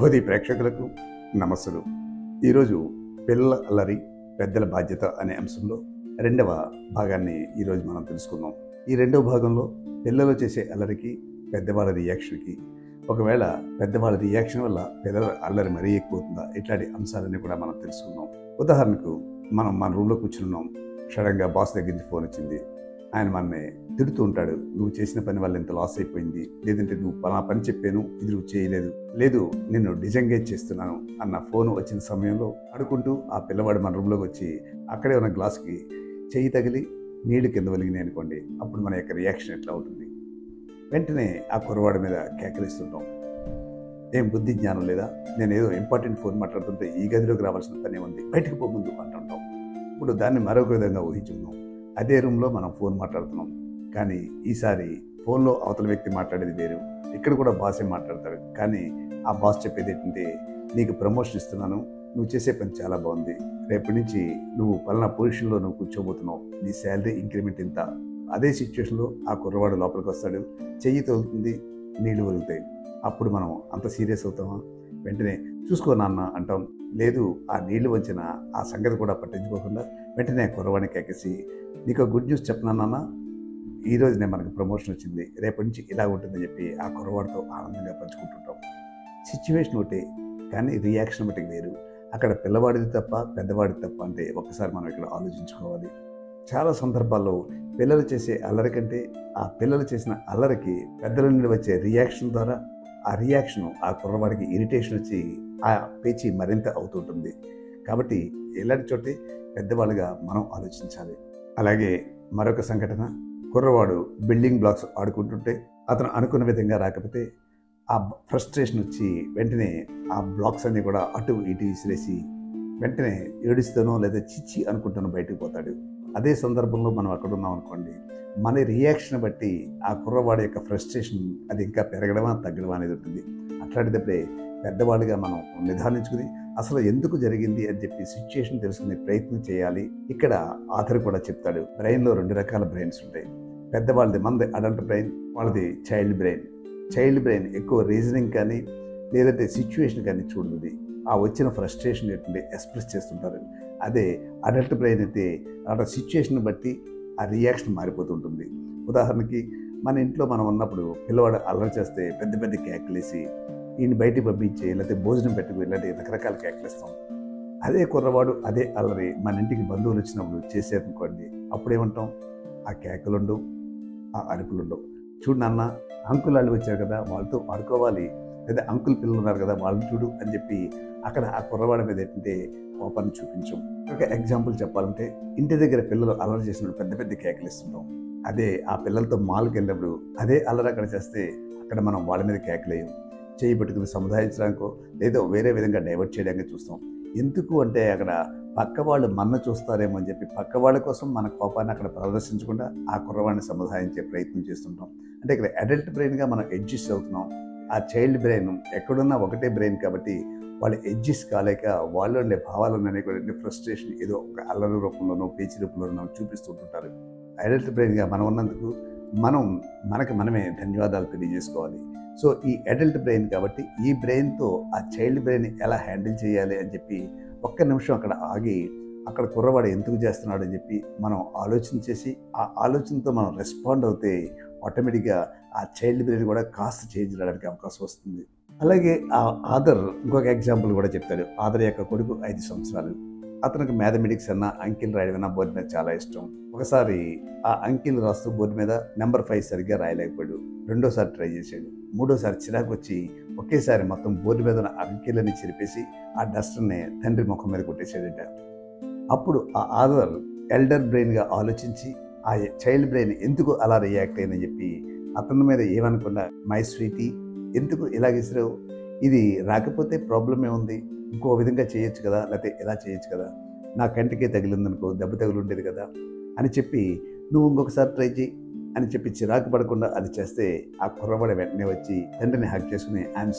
శుభోదయ ప్రేక్షకులకు నమస్సులు. ఈరోజు పిల్లల అల్లరి పెద్దల బాధ్యత అనే అంశంలో రెండవ భాగాన్ని ఈరోజు మనం తెలుసుకుందాం. ఈ రెండవ భాగంలో పిల్లలు చేసే అల్లరికి పెద్దవాళ్ళ రియాక్షన్కి, ఒకవేళ పెద్దవాళ్ళ రియాక్షన్ వల్ల పిల్లల అల్లరి మరీ ఎక్కువవుతుందా, ఇట్లాంటి అంశాలన్నీ కూడా మనం తెలుసుకుందాం. ఉదాహరణకు మనం మన రూమ్లో కూర్చున్నాం, సడన్గా బాస్ దగ్గర నుంచి ఫోన్ వచ్చింది. ఆయన మనని తిడుతూ ఉంటాడు, నువ్వు చేసిన పని వల్ల ఇంత లాస్ అయిపోయింది, లేదంటే నువ్వు పలా పని చెప్పాను ఇది నువ్వు చేయలేదు, లేదు నిన్ను డిజంగేజ్ చేస్తున్నాను అన్న ఫోన్ వచ్చిన సమయంలో ఆడుకుంటూ ఆ పిల్లవాడు మన రూమ్లోకి వచ్చి అక్కడే ఉన్న గ్లాస్కి చెయ్యి తగిలి నీళ్లు కింద ఒలిగినాయి అనుకోండి, అప్పుడు మన యొక్క రియాక్షన్ ఎట్లా ఉంటుంది? వెంటనే ఆ కుర్రవాడి మీద కేకలిస్తుంటాం. ఏం బుద్ధి జ్ఞానం లేదా, నేను ఏదో ఇంపార్టెంట్ ఫోన్ మాట్లాడుతుంటే ఈ గదిలోకి రావాల్సిన పని ఉంది, బయటకు పోముందు అంటుంటాం. ఇప్పుడు దాన్ని మరొక విధంగా ఊహించుకుందాం. అదే రూమ్లో మనం ఫోన్ మాట్లాడుతున్నాం, కానీ ఈసారి ఫోన్లో అవతల వ్యక్తి మాట్లాడేది వేరు, ఇక్కడ కూడా బాసే మాట్లాడతాడు. కానీ ఆ బాస్ చెప్పేది ఏంటంటే, నీకు ప్రమోషన్ ఇస్తున్నాను, నువ్వు చేసే పని చాలా బాగుంది, రేపటి నుంచి నువ్వు పలానా పొజిషన్లో నువ్వు కూర్చోబోతున్నావు, నీ శాలరీ ఇంక్రిమెంట్ ఇంత. అదే సిచ్యువేషన్లో ఆ కుర్రవాడు లోపలికి వస్తాడు, చెయ్యి తగులుతుంది, నీళ్లు ఒలుగుతాయి. అప్పుడు మనం అంత సీరియస్ అవుతామా? వెంటనే చూసుకో నాన్న అంటాం. లేదు, ఆ నీళ్లు వచ్చిన ఆ సంగతి కూడా పట్టించుకోకుండా వెంటనే కుర్రవాడిని కేకేసి, నీకు గుడ్ న్యూస్ చెప్పనా నాన్న, ఈరోజునే మనకు ప్రమోషన్ వచ్చింది, రేపటి నుంచి ఇలా ఉంటుందని చెప్పి ఆ కుర్రవాడితో ఆనందంగా పంచుకుంటుంటాం. సిచ్యువేషన్ ఒకటే, కానీ రియాక్షన్ ఒకటి వేరు. అక్కడ పిల్లవాడిది తప్ప పెద్దవాడిది తప్ప అంటే ఒకసారి మనం ఇక్కడ ఆలోచించుకోవాలి. చాలా సందర్భాల్లో పిల్లలు చేసే అల్లరి కంటే ఆ పిల్లలు చేసిన అల్లరికి పెద్దల నుండి వచ్చే రియాక్షన్ ద్వారా ఆ రియాక్షన్ ఆ కుర్రవాడికి ఇరిటేషన్ వచ్చి ఆ పేచి మరింత అవుతుంటుంది. కాబట్టి ఇలాంటి చోటే పెద్దవాళ్ళుగా మనం ఆలోచించాలి. అలాగే మరొక సంఘటన, కుర్రవాడు బిల్డింగ్ బ్లాక్స్ ఆడుకుంటుంటే అతను అనుకున్న విధంగా రాకపోతే ఆ ఫ్రస్ట్రేషన్ వచ్చి వెంటనే ఆ బ్లాక్స్ అన్నీ కూడా అటు ఇటు విసిరేసి వెంటనే ఏడుస్తానో లేదా చిచ్చి అనుకుంటానో బయటకు పోతాడు. అదే సందర్భంలో మనం అక్కడ ఉన్నాం అనుకోండి, మన రియాక్షన్ బట్టి ఆ కుర్రవాడి యొక్క ఫ్రస్ట్రేషన్ అది ఇంకా పెరగడమా తగ్గడమా అనేది ఉంటుంది. అట్లాంటిదప్పుడే పెద్దవాళ్ళుగా మనం నిదానించుకుని అసలు ఎందుకు జరిగింది అని చెప్పి సిచ్యుయేషన్ తెలుసుకునే ప్రయత్నం చేయాలి. ఇక్కడ ఆథర్ కూడా చెప్తాడు, బ్రెయిన్లో 2 రకాల బ్రెయిన్స్ ఉంటాయి. పెద్దవాళ్ళది మనది అడల్ట్ బ్రెయిన్, వాళ్ళది చైల్డ్ బ్రెయిన్. చైల్డ్ బ్రెయిన్ ఎక్కువ రీజనింగ్ కానీ లేదంటే సిచ్యువేషన్ కానీ చూడదు, ఆ వచ్చిన ఫ్రస్ట్రేషన్ ఏంటంటే ఎక్స్ప్రెస్ చేస్తుంటారు. అదే అడల్ట్ బ్రెయిన్ అయితే ఆ సిచ్యువేషన్ బట్టి ఆ రియాక్షన్ మారిపోతుంటుంది. ఉదాహరణకి మన ఇంట్లో మనం ఉన్నప్పుడు పిల్లవాడు అల్లరి చేస్తే పెద్ద పెద్ద కేకలేసి ఈయన బయటికి పంపించే లేకపోతే భోజనం పెట్టుకు ఇలాంటి రకరకాల కేకలేస్తాం. అదే కుర్రవాడు అదే అల్లరి మన ఇంటికి బంధువులు వచ్చినప్పుడు చేసేదనుకోండి, అప్పుడేమంటాం? ఆ కేకలుండవు, ఆ అరుపులుండవు. చూడు నాన్న, అంకుల్ వాళ్ళు వచ్చారు కదా, వాళ్ళతో ఆడుకోవాలి, లేదా అంకుల్ పిల్లలు ఉన్నారు కదా వాళ్ళని చూడు అని చెప్పి అక్కడ ఆ కుర్రవాడి మీద ఏంటంటే కోపాన్ని చూపించాం. ఒక ఎగ్జాంపుల్ చెప్పాలంటే, ఇంటి దగ్గర పిల్లలు అల్లరి చేసినప్పుడు పెద్ద పెద్ద కేకలు ఇస్తుంటాం. అదే ఆ పిల్లలతో మాల్కి వెళ్ళినప్పుడు అదే అల్లరి అక్కడ చేస్తే అక్కడ మనం వాళ్ళ మీద కేకలేయం, చేయి పెట్టుకుని సముదాయించడానికో లేదో వేరే విధంగా డైవర్ట్ చేయడానికి చూస్తాం. ఎందుకు అంటే అక్కడ పక్క వాళ్ళు మన చూస్తారేమో అని చెప్పి పక్క వాళ్ళ కోసం మన కోపాన్ని అక్కడ ప్రదర్శించకుండా ఆ కుర్రవాడిని సముదాయించే ప్రయత్నం చేస్తుంటాం. అంటే ఇక్కడ అడల్ట్ బ్రెయిన్గా మనం అడ్జస్ట్ అవుతున్నాం. ఆ చైల్డ్ బ్రెయిన్ ఎక్కడున్నా ఒకటే బ్రెయిన్ కాబట్టి వాళ్ళు అడ్జస్ట్ కాలేక వాళ్ళు ఉండే భావాలన్నీ కూడా ఫ్రస్ట్రేషన్ ఏదో ఒక అల్లరి రూపంలోనో పేచి రూపంలోనో చూపిస్తుంటుంటారు. అడల్ట్ బ్రెయిన్గా మనం ఉన్నందుకు మనకు మనమే ధన్యవాదాలు తెలియజేసుకోవాలి. సో ఈ అడల్ట్ బ్రెయిన్ కాబట్టి ఈ బ్రెయిన్తో ఆ చైల్డ్ బ్రెయిన్ ఎలా హ్యాండిల్ చేయాలి అని చెప్పి ఒక్క నిమిషం అక్కడ ఆగి అక్కడ కుర్రవాడు ఎందుకు చేస్తున్నాడు అని చెప్పి మనం ఆలోచన చేసి ఆ ఆలోచనతో మనం రెస్పాండ్ అవుతే ఆటోమేటిక్గా ఆ చైల్డ్ బ్రెయిన్ కూడా కాస్త చేంజ్ రావడానికి అవకాశం వస్తుంది. అలాగే ఆ ఆదర్ ఇంకొక ఎగ్జాంపుల్ కూడా చెప్తాడు. ఆదర్ యొక్క కొడుకు 5 సంవత్సరాలు, అతనికి మ్యాథమెటిక్స్ అన్న అంకిల్ రాయడం బోర్డు మీద చాలా ఇష్టం. ఒకసారి ఆ అంకిల్ రాస్తూ బోర్డు మీద నెంబర్ 5 సరిగ్గా రాయలేకపోయాడు. రెండోసారి ట్రై చేశాడు. మూడోసారి చిరాకు వచ్చి ఒకేసారి మొత్తం బోర్డు మీద ఉన్న అంకిల్ని చెరిపేసి ఆ డస్టర్ని తండ్రి ముఖం మీద కొట్టేశాడట. అప్పుడు ఆ ఆదర్ ఎల్డర్ బ్రెయిన్గా ఆలోచించి ఆ చైల్డ్ బ్రెయిన్ ఎందుకు అలా రియాక్ట్ అయిందని చెప్పి అతని మీద ఏమనుకున్నా, మై స్వీటీ ఎందుకు ఇలా విసిరావు, ఇది రాకపోతే ప్రాబ్లం ఏముంది, ఇంకో విధంగా చేయొచ్చు కదా, లేకపోతే ఇలా చేయొచ్చు కదా, నా కంటికే తగిలిందనుకో దెబ్బ తగిలి ఉండేది కదా అని చెప్పి నువ్వు ఇంకొకసారి ట్రై చేయి అని చెప్పి చిరాకు పడకుండా అది చేస్తే ఆ కుర్రవాడు వెంటనే వచ్చి తండ్రిని హగ్ చేసుకుని ఐఎమ్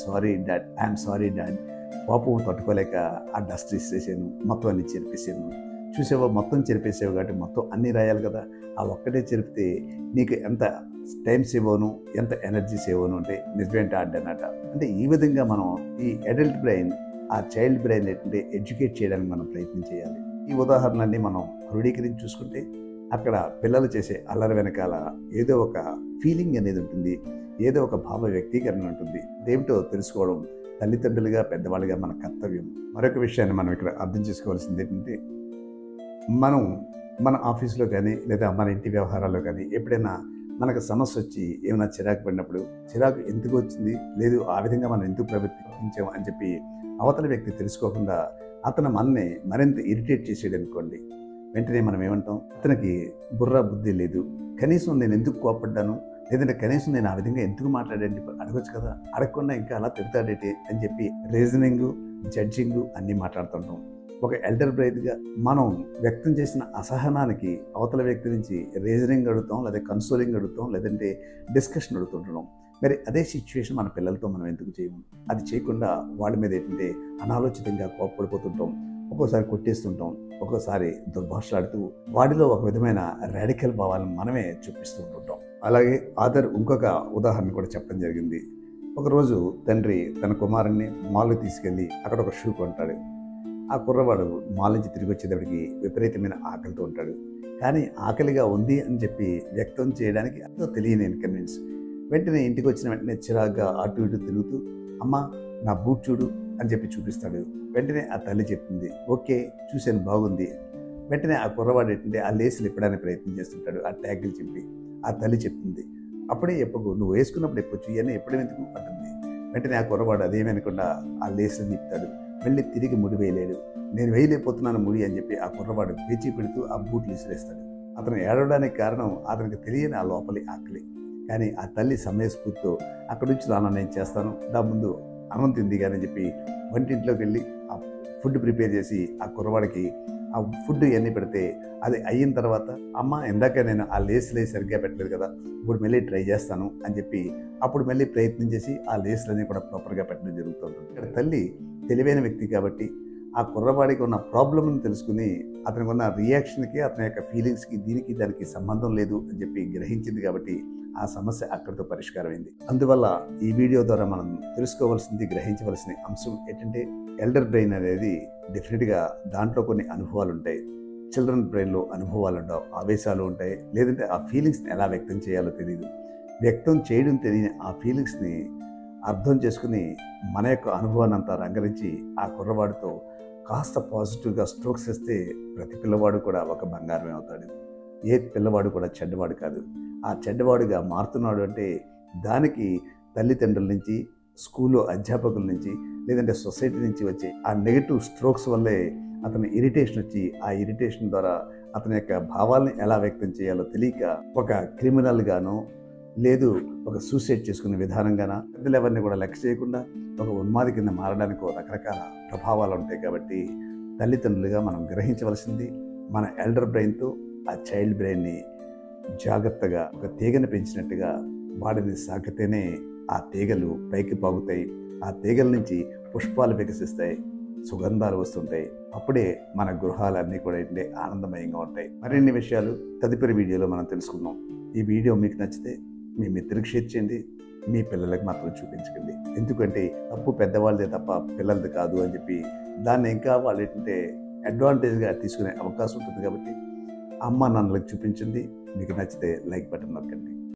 సారీ డాడ్, కోపం తట్టుకోలేక ఆ డస్ట్ ఇసేసాను, మొత్తం అన్ని చెరిపేసాను. చూసావో మొత్తం చెరిపేసావు కాబట్టి మొత్తం అన్నీ రాయాలి కదా, ఆ ఒక్కటే చెరిపితే నీకు ఎంత టైం సేవ్ అవును, ఎంత ఎనర్జీ సేవ్ అవును అంటే నిజమేంటి అన్నట. అంటే ఈ విధంగా మనం ఈ అడల్ట్ బ్రెయిన్ ఆ చైల్డ్ బ్రెయిన్ ఏంటంటే ఎడ్యుకేట్ చేయడానికి మనం ప్రయత్నం చేయాలి. ఈ ఉదాహరణలన్నీ మనం క్రోడీకరించి చూసుకుంటే అక్కడ పిల్లలు చేసే అల్లరి వెనకాల ఏదో ఒక ఫీలింగ్ అనేది ఉంటుంది, ఏదో ఒక భావ వ్యక్తీకరణ ఉంటుంది. అదేమిటో తెలుసుకోవడం తల్లిదండ్రులుగా పెద్దవాళ్ళుగా మన కర్తవ్యం. మరొక విషయాన్ని మనం ఇక్కడ అర్థం చేసుకోవాల్సింది ఏంటంటే, మనం మన ఆఫీస్లో కానీ లేదా మన ఇంటి వ్యవహారాల్లో కానీ ఎప్పుడైనా మనకు సమస్య వచ్చి ఏమైనా చిరాకు పడినప్పుడు చిరాకు ఎందుకు వచ్చింది, లేదు ఆ విధంగా మనం ఎందుకు ప్రవర్తించాం అని చెప్పి అవతల వ్యక్తి తెలుసుకోకుండా అతను మనని మరింత ఇరిటేట్ చేసేయడం అనుకోండి, వెంటనే మనం ఏమంటాం, అతనికి బుర్ర బుద్ధి లేదు, కనీసం నేను ఎందుకు కోపడ్డాను, లేదంటే కనీసం నేను ఆ విధంగా ఎందుకు మాట్లాడండి అడగొచ్చు కదా, అడగకుండా ఇంకా అలా తిడతాడేటి అని చెప్పి రీజనింగ్, జడ్జింగ్ అన్నీ మాట్లాడుతుంటాం. ఒక ఎల్డర్ బ్రెయిన్గా మనం వ్యక్తం చేసిన అసహనానికి అవతల వ్యక్తి నుంచి రీజనింగ్ అడుగుతాం, లేదా కన్సోలింగ్ అడుగుతాం, లేదంటే డిస్కషన్ అడుగుతుంటున్నాం. మరి అదే సిచ్యువేషన్ మన పిల్లలతో మనం ఎందుకు చేయము? అది చేయకుండా వాళ్ళ మీద ఏంటంటే అనాలోచితంగా కోప్పడిపోతుంటాం, ఒక్కోసారి కొట్టేస్తుంటాం, ఒక్కోసారి దుర్భాషలాడుతూ వాడిలో ఒక విధమైన రాడికల్ భావాలను మనమే చూపిస్తూ ఉంటుంటాం. అలాగే ఆదర్ ఇంకొక ఉదాహరణ కూడా చెప్పడం జరిగింది. ఒకరోజు తండ్రి తన కుమారుణ్ణి మాల్కి తీసుకెళ్ళి అక్కడ ఒక షూ కొంటాడు. ఆ కుర్రవాడు మాల్ నుంచి తిరిగి వచ్చేటప్పటికి విపరీతమైన ఆకలితో ఉంటాడు. కానీ ఆకలిగా ఉంది అని చెప్పి వ్యక్తం చేయడానికి ఎంతో తెలియని ఇన్కన్వీనియన్స్. వెంటనే ఇంటికి వచ్చిన వెంటనే చిరాగ్గా అటు ఇటు తిరుగుతూ, అమ్మ నా బూట్ చూడు అని చెప్పి చూపిస్తాడు. వెంటనే ఆ తల్లి చెప్తుంది, ఓకే చూశాను బాగుంది. వెంటనే ఆ కుర్రవాడు ఏంటంటే ఆ లేసులు ఇప్పడానికి ప్రయత్నం చేస్తుంటాడు, ఆ ట్యాగులు చెప్పి. ఆ తల్లి చెప్తుంది, అప్పుడే ఎప్పకు, నువ్వు వేసుకున్నప్పుడు ఎప్పొచ్చు, ఇవన్నీ ఎప్పుడు ఎందుకు అంటుంది. వెంటనే ఆ కుర్రవాడు అదేమనకుండా ఆ లేసులు నిప్పుతాడు. వెళ్ళి తిరిగి ముడి వేయలేడు. నేను వేయలేకపోతున్నాను ముడి అని చెప్పి ఆ కుర్రవాడు పేచీ పెడుతూ ఆ బూట్లు విసిరేస్తాడు. అతను ఏడవడానికి కారణం అతనికి తెలియని ఆ లోపలి ఆకలి. కానీ ఆ తల్లి సమయస్ఫూర్తితో అక్కడి నుంచి రాను నేను చేస్తాను, దా ముందు అన్నం తింది కానీ అని చెప్పి వంటింట్లోకి వెళ్ళి ఆ ఫుడ్ ప్రిపేర్ చేసి ఆ కుర్రవాడికి ఆ ఫుడ్ ఇవన్నీ పెడితే అది అయిన తర్వాత, అమ్మ ఇందాక నేను ఆ లేసులే సరిగ్గా పెట్టలేదు కదా, ఇప్పుడు మళ్ళీ ట్రై చేస్తాను అని చెప్పి అప్పుడు మళ్ళీ ప్రయత్నం చేసి ఆ లేసులన్నీ కూడా ప్రాపర్గా పెట్టడం జరుగుతుంటుంది. ఇక్కడ తల్లి తెలివైన వ్యక్తి కాబట్టి ఆ కుర్రవాడికి ఉన్న ప్రాబ్లమ్ని తెలుసుకుని అతనికి ఉన్న రియాక్షన్కి, అతని యొక్క ఫీలింగ్స్కి దీనికి దానికి సంబంధం లేదు అని చెప్పి గ్రహించింది కాబట్టి ఆ సమస్య అక్కడితో పరిష్కారమైంది. అందువల్ల ఈ వీడియో ద్వారా మనం తెలుసుకోవాల్సింది, గ్రహించవలసిన అంశం ఏంటంటే, ఎల్డర్ బ్రెయిన్ అనేది డెఫినెట్గా దాంట్లో కొన్ని అనుభవాలు ఉంటాయి. చిల్డ్రన్ బ్రెయిన్లో అనుభవాలు ఉండవు, ఆవేశాలు ఉంటాయి, లేదంటే ఆ ఫీలింగ్స్ని ఎలా వ్యక్తం చేయాలో తెలియదు. వ్యక్తం చేయడం తెలియని ఆ ఫీలింగ్స్ని అర్థం చేసుకుని మన యొక్క అనుభవాన్ని అంతా రంగరించి ఆ కుర్రవాడితో కాస్త పాజిటివ్గా స్ట్రోక్స్ ఇస్తే ప్రతి పిల్లవాడు కూడా ఒక బంగారమే అవుతాడు. ఏ పిల్లవాడు కూడా చెడ్డవాడు కాదు. ఆ చెడ్డవాడుగా మారుతున్నాడు అంటే దానికి తల్లిదండ్రుల నుంచి, స్కూల్లో అధ్యాపకుల నుంచి, లేదంటే సొసైటీ నుంచి వచ్చే ఆ నెగిటివ్ స్ట్రోక్స్ వల్లే అతని ఇరిటేషన్ వచ్చి ఆ ఇరిటేషన్ ద్వారా అతని యొక్క భావాల్ని ఎలా వ్యక్తం చేయాలో తెలియక ఒక క్రిమినల్గానో, లేదు ఒక సూసైడ్ చేసుకునే విధానంగాన, పెద్దలు ఎవరిని కూడా లెక్క చేయకుండా ఒక ఉన్మాది కింద మారడానికి రకరకాల ప్రభావాలు ఉంటాయి. కాబట్టి తల్లిదండ్రులుగా మనం గ్రహించవలసింది, మన ఎల్డర్ బ్రెయిన్తో ఆ చైల్డ్ బ్రెయిన్ని జాగ్రత్తగా ఒక తీగని పెంచినట్టుగా వాడిని సాకితేనే ఆ తీగలు పైకి పాగుతాయి, ఆ తీగల నుంచి పుష్పాలు వికసిస్తాయి, సుగంధాలు వస్తుంటాయి. అప్పుడే మన గృహాలన్నీ కూడా ఏంటంటే ఆనందమయంగా ఉంటాయి. మరిన్ని విషయాలు తదుపరి వీడియోలో మనం తెలుసుకుందాం. ఈ వీడియో మీకు నచ్చితే మీ మిత్రులకు షేర్ చేయండి, మీ పిల్లలకు మాత్రం చూపించకండి. ఎందుకంటే తప్పు పెద్దవాళ్ళదే తప్ప పిల్లలది కాదు అని చెప్పి దాన్ని ఇంకా వాళ్ళు ఏంటంటే అడ్వాంటేజ్గా తీసుకునే అవకాశం ఉంటుంది. కాబట్టి అమ్మ నాన్నలకు చూపించండి. మీకు నచ్చితే లైక్ బటన్ నొక్కండి.